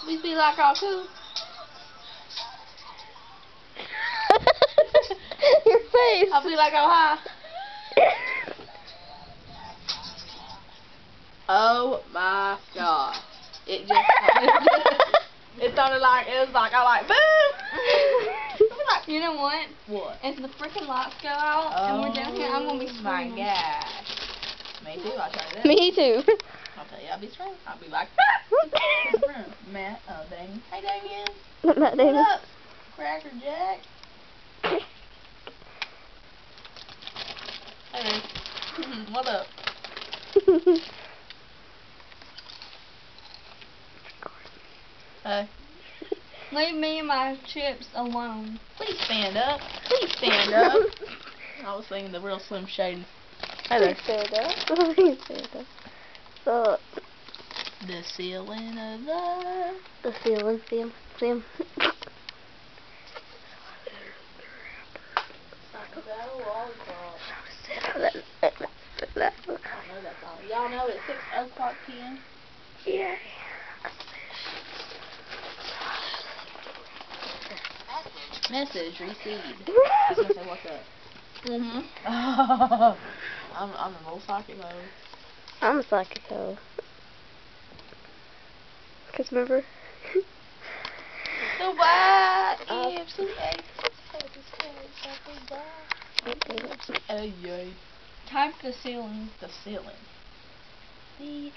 We be like all cool. Your face. I'll be like all high. Oh my god. It just it sounded like it was like I like boom. You know what? What? If the freaking lights go out and we're down here, I'm gonna be screaming. Oh my gosh. Me too, I'll try that. Me too. I'll tell you, I'll be screaming. I'll be like, Matt, oh Damien. Hey Damien. Not What David. up? Cracker Jack. Hey there. What up? Hey. Leave me and my chips alone. Please stand up. Please stand up. I was singing the real Slim Shady. Hey there. Please stand up. Please stand up. So, The ceiling of the ceiling, Sam. Y'all know it's 6:00 p.m. Yeah. Message received. He's gonna say what's up. I'm a little psychic though. I'm a psychico. Cause remember? The Y Okay. Hey, yay. Type the ceiling. The ceiling. The